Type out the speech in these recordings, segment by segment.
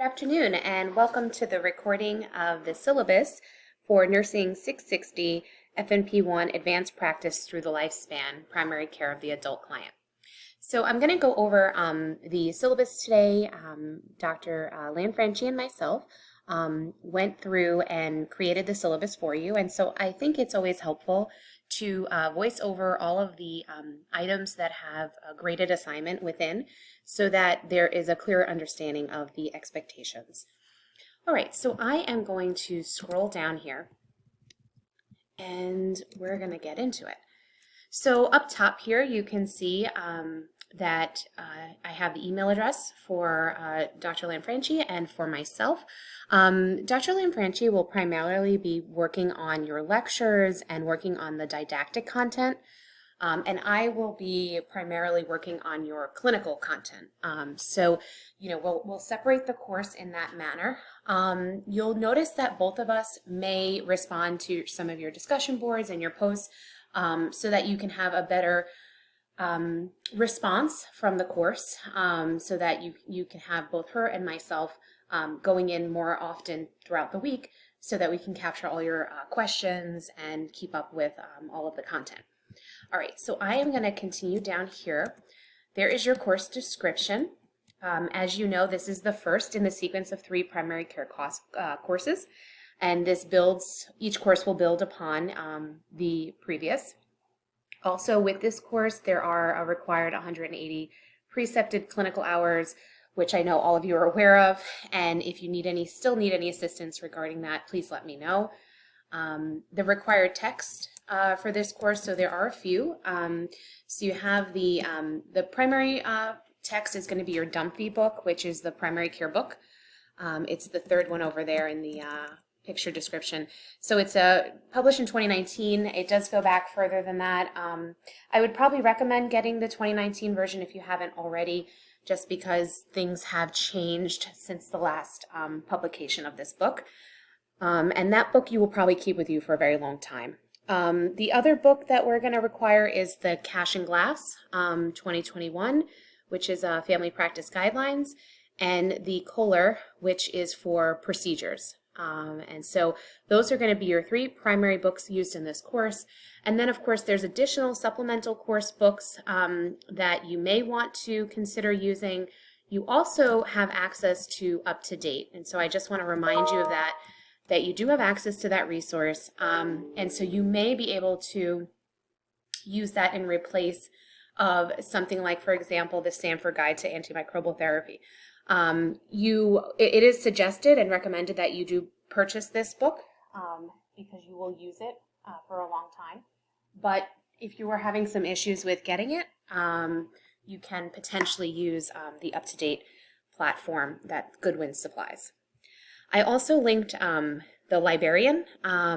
Good afternoon, and welcome to the recording of the syllabus for Nursing 660 FNP1 Advanced Practice Through the Lifespan, Primary Care of the Adult Client. So I'm going to go over the syllabus today. Dr. Lanfranchi and myself went through and created the syllabus for you, and so I think it's always helpful to voice over all of the items that have a graded assignment within so that there is a clear understanding of the expectations. All right, so I am going to scroll down here and we're going to get into it. So up top here you can see that I have the email address for Dr. Lanfranchi and for myself. Dr. Lanfranchi will primarily be working on your lectures and working on the didactic content, and I will be primarily working on your clinical content. So, we'll separate the course in that manner. You'll notice that both of us may respond to some of your discussion boards and your posts so that you can have a better response from the course, so that you can have both her and myself going in more often throughout the week so that we can capture all your questions and keep up with all of the content. All right, so I am going to continue down here. There is your course description. As you know, this is the first in the sequence of 3 primary care courses, and each course will build upon the previous. Also, with this course, there are a required 180 precepted clinical hours, which I know all of you are aware of, and if you still need any assistance regarding that, please let me know. The required text for this course, so there are a few. So you have the primary text is going to be your Dumphy book, which is the primary care book. It's the third one over there in the picture description. So it's published in 2019. It does go back further than that. I would probably recommend getting the 2019 version if you haven't already, just because things have changed since the last publication of this book. And that book you will probably keep with you for a very long time. The other book that we're going to require is the Cash and Glass 2021, which is Family Practice Guidelines, and the Kohler, which is for procedures. And so those are going to be your 3 primary books used in this course. And then, of course, there's additional supplemental course books that you may want to consider using. You also have access to Up-to-Date. And so I just want to remind you of that you do have access to that resource. And so you may be able to use that in replace of something like, for example, the Stanford Guide to Antimicrobial Therapy. It is suggested and recommended that you do purchase this book because you will use it for a long time. But if you are having some issues with getting it, you can potentially use the Up-to-Date platform that Goodwin supplies. I also linked the librarian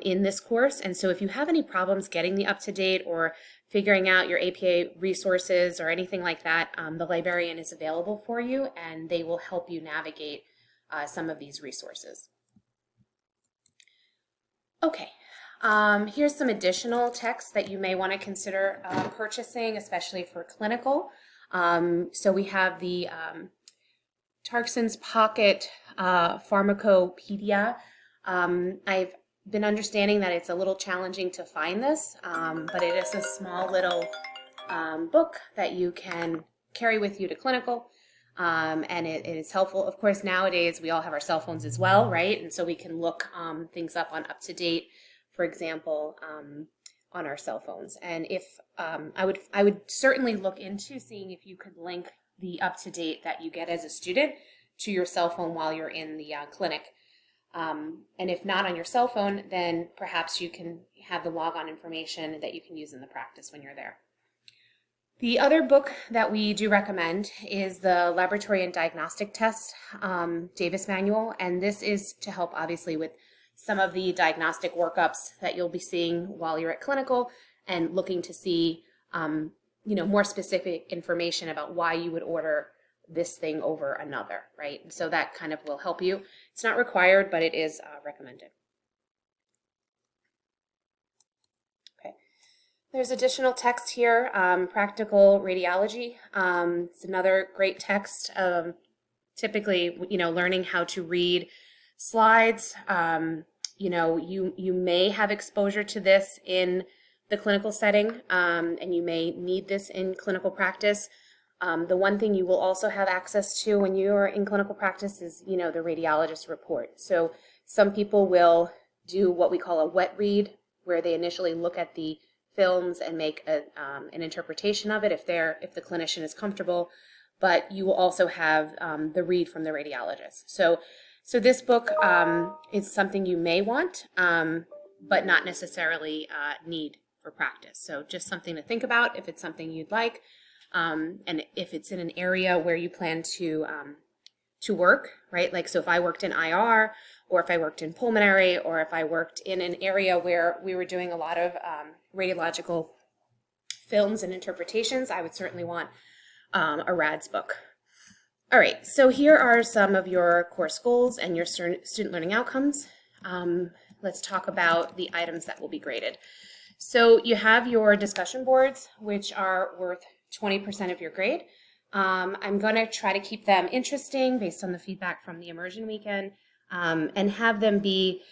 in this course, and so if you have any problems getting the Up-to-Date or figuring out your APA resources or anything like that, the librarian is available for you and they will help you navigate some of these resources. Okay, here's some additional text that you may want to consider purchasing, especially for clinical. So we have the Tarkson's Pocket Pharmacopedia. I've been understanding that it's a little challenging to find this, but it is a small little book that you can carry with you to clinical, and it is helpful. Of course, nowadays we all have our cell phones as well, right? And so we can look things up on Up-to-Date, for example, on our cell phones. And if I would certainly look into seeing if you could link the Up-to-Date that you get as a student to your cell phone while you're in the clinic. And if not on your cell phone, then perhaps you can have the logon information that you can use in the practice when you're there. The other book that we do recommend is the Laboratory and Diagnostic Test Davis Manual, and this is to help obviously with some of the diagnostic workups that you'll be seeing while you're at clinical and looking to see more specific information about why you would order this thing over another, right? And so that kind of will help you. It's not required, but it is recommended. Okay. There's additional text here, Practical Radiology. It's another great text typically, learning how to read slides. You may have exposure to this in the clinical setting, and you may need this in clinical practice. The one thing you will also have access to when you are in clinical practice is, the radiologist report. So some people will do what we call a wet read, where they initially look at the films and make an interpretation of it if the clinician is comfortable. But you will also have the read from the radiologist. So this book is something you may want, but not necessarily need for practice. So just something to think about if it's something you'd like, and if it's in an area where you plan to work, right? Like, so if I worked in IR, or if I worked in pulmonary, or if I worked in an area where we were doing a lot of radiological films and interpretations, I would certainly want a RADS book. All right, so here are some of your course goals and your student learning outcomes. Let's talk about the items that will be graded. So you have your discussion boards, which are worth 20% of your grade. I'm going to try to keep them interesting based on the feedback from the immersion weekend, and have them be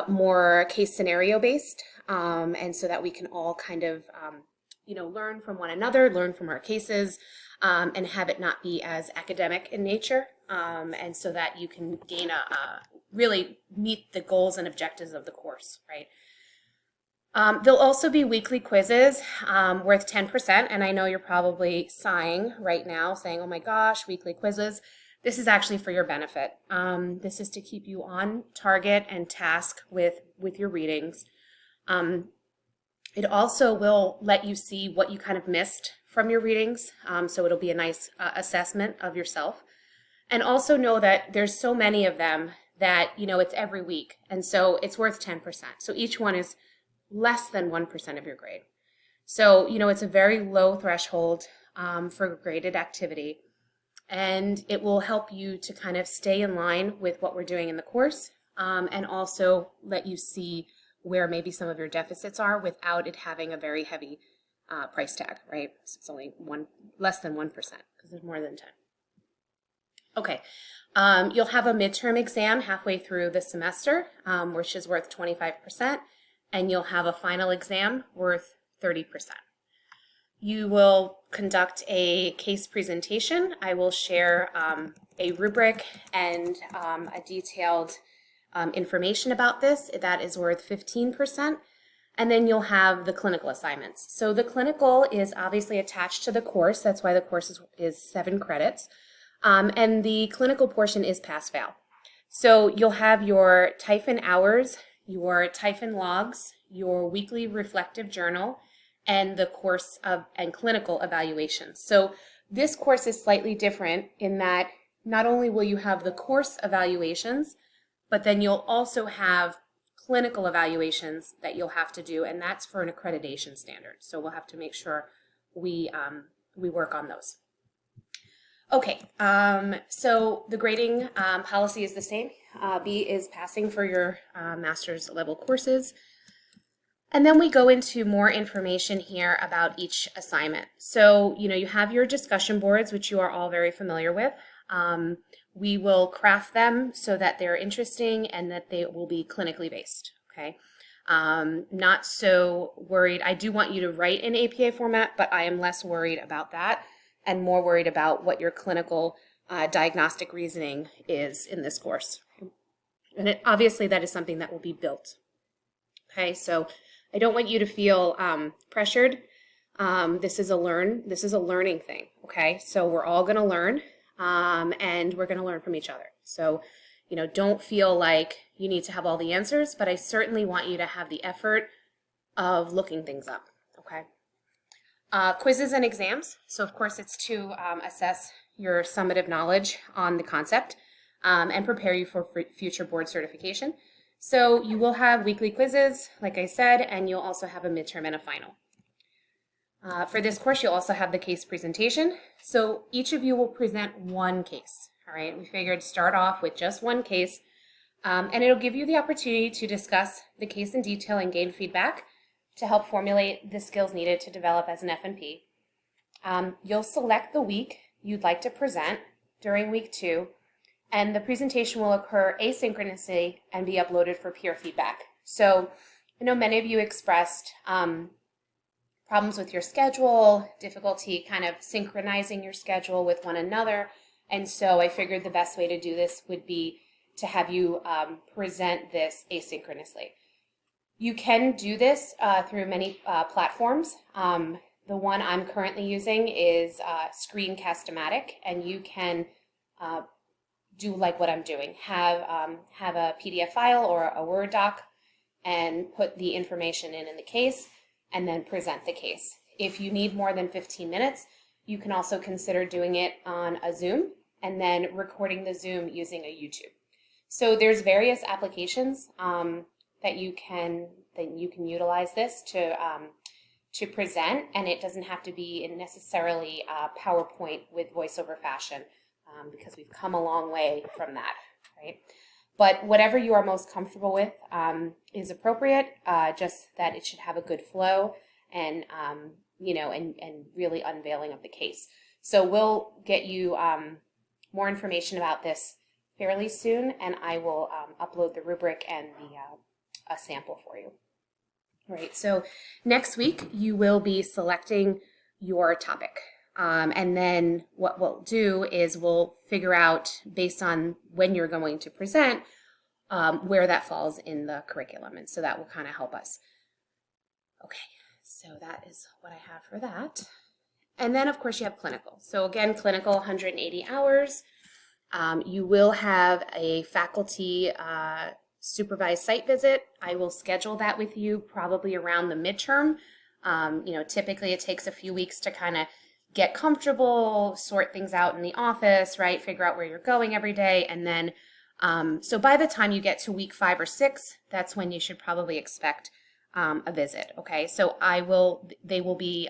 more case scenario based, and so that we can all kind of learn from one another, learn from our cases, and have it not be as academic in nature, and so that you can gain really meet the goals and objectives of the course, right? There'll also be weekly quizzes worth 10%, and I know you're probably sighing right now, saying, oh my gosh, weekly quizzes. This is actually for your benefit. This is to keep you on target and task with your readings. It also will let you see what you kind of missed from your readings, so it'll be a nice assessment of yourself. And also know that there's so many of them that, it's every week, and so it's worth 10%. So each one is less than 1% of your grade. So, it's a very low threshold for graded activity, and it will help you to kind of stay in line with what we're doing in the course, and also let you see where maybe some of your deficits are without it having a very heavy price tag, right? So it's only less than 1% because there's more than 10. Okay, you'll have a midterm exam halfway through the semester, which is worth 25%, and you'll have a final exam worth 30%. You will conduct a case presentation. I will share a rubric and a detailed information about this. That is worth 15%. And then you'll have the clinical assignments. So the clinical is obviously attached to the course. That's why the course is 7 credits. And the clinical portion is pass-fail. So you'll have your Typhon hours, your Typhon logs, your weekly reflective journal, and the course and clinical evaluations. So this course is slightly different in that not only will you have the course evaluations, but then you'll also have clinical evaluations that you'll have to do, and that's for an accreditation standard. So we'll have to make sure we work on those. Okay, so the grading policy is the same. B is passing for your master's level courses. And then we go into more information here about each assignment. So, you have your discussion boards, which you are all very familiar with. We will craft them so that they're interesting and that they will be clinically based, okay? Not so worried. I do want you to write in APA format, but I am less worried about that and more worried about what your clinical diagnostic reasoning is in this course. And obviously that is something that will be built, okay? So I don't want you to feel pressured. This is a learning thing, okay? So we're all going to learn, and we're going to learn from each other. So, don't feel like you need to have all the answers, but I certainly want you to have the effort of looking things up, okay? Quizzes and exams. So, of course, it's to assess your summative knowledge on the concept and prepare you for future board certification. So you will have weekly quizzes, like I said, and you'll also have a midterm and a final. For this course, you'll also have the case presentation. So each of you will present one case, all right? We figured start off with just one case, and it'll give you the opportunity to discuss the case in detail and gain feedback to help formulate the skills needed to develop as an F&P. You'll select the week you'd like to present during week 2, and the presentation will occur asynchronously and be uploaded for peer feedback. So I know many of you expressed problems with your schedule, difficulty kind of synchronizing your schedule with one another, and so I figured the best way to do this would be to have you present this asynchronously. You can do this through many platforms. The one I'm currently using is Screencast-O-Matic, and you can do like what I'm doing. Have a PDF file or a Word doc and put the information in the case and then present the case. If you need more than 15 minutes, you can also consider doing it on a Zoom and then recording the Zoom using a YouTube. So there's various applications that you can utilize this to present, and it doesn't have to be in necessarily PowerPoint with voiceover fashion because we've come a long way from that, right? But whatever you are most comfortable with is appropriate, just that it should have a good flow and, and really unveiling of the case. So we'll get you more information about this fairly soon, and I will upload the rubric and a sample for you. All right, so next week you will be selecting your topic. And then what we'll do is we'll figure out, based on when you're going to present, where that falls in the curriculum. And so that will kind of help us. Okay, so that is what I have for that. And then, of course, you have clinical. So again, clinical, 180 hours. You will have a faculty supervised site visit. I will schedule that with you probably around the midterm. Typically it takes a few weeks to kind of get comfortable, sort things out in the office, right? Figure out where you're going every day. And then, so by the time you get to week 5 or 6, that's when you should probably expect a visit. Okay. So they will be,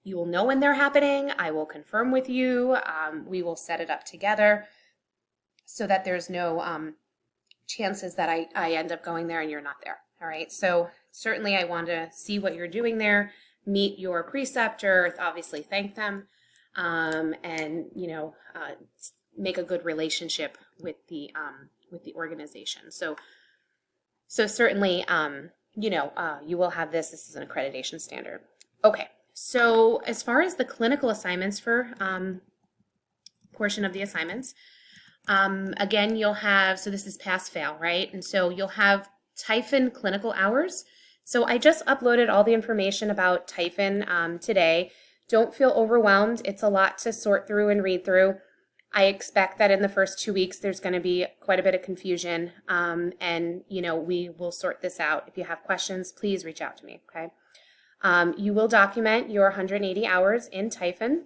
you will know when they're happening. I will confirm with you. We will set it up together so that there's no chances that I end up going there and you're not there. All right. So certainly I want to see what you're doing there, meet your preceptor, obviously thank them, and make a good relationship with the organization. So certainly you will have this. This is an accreditation standard. Okay. So as far as the clinical assignments for portion of the assignments, again, you'll have, so this is pass-fail, right? And so you'll have Typhon clinical hours. So I just uploaded all the information about Typhon today. Don't feel overwhelmed. It's a lot to sort through and read through. I expect that in the first 2 weeks, there's going to be quite a bit of confusion. And we will sort this out. If you have questions, please reach out to me, okay? You will document your 180 hours in Typhon.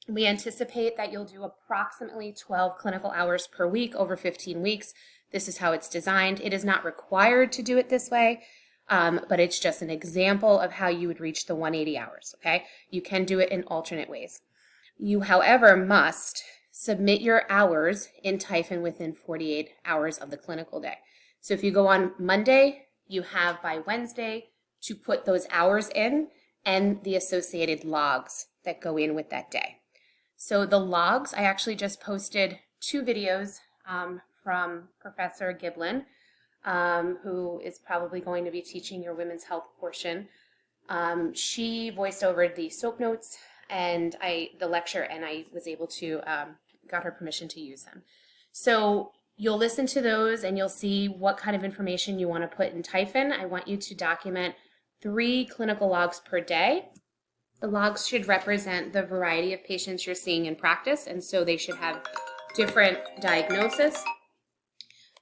We anticipate that you'll do approximately 12 clinical hours per week over 15 weeks. This is how it's designed. It is not required to do it this way, but it's just an example of how you would reach the 180 hours, okay? You can do it in alternate ways. You, however, must submit your hours in Typhon within 48 hours of the clinical day. So if you go on Monday, you have by Wednesday to put those hours in and the associated logs that go in with that day. So the logs, I actually just posted 2 videos from Professor Giblin, who is probably going to be teaching your women's health portion. She voiced over the SOAP notes and the lecture, and I was able to, got her permission to use them. So you'll listen to those and you'll see what kind of information you want to put in Typhon. I want you to document 3 clinical logs per day. The logs should represent the variety of patients you're seeing in practice, and so they should have different diagnosis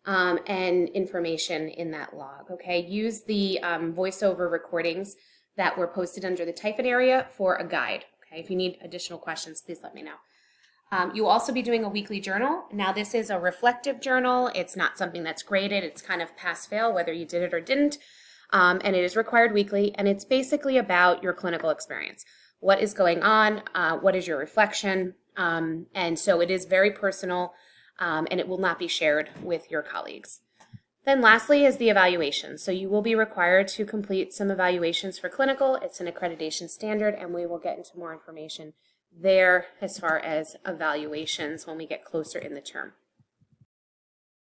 and information in that log, okay? Use the voiceover recordings that were posted under the Typhon area for a guide, okay? If you need additional questions, please let me know. You'll also be doing a weekly journal. Now, this is a reflective journal. It's not something that's graded. It's kind of pass-fail, whether you did it or didn't. And it is required weekly, and it's basically about your clinical experience. What is going on? What is your reflection? And so it is very personal, and it will not be shared with your colleagues. Then lastly is the evaluation. So you will be required to complete some evaluations for clinical. It's an accreditation standard, and we will get into more information there as far as evaluations when we get closer in the term.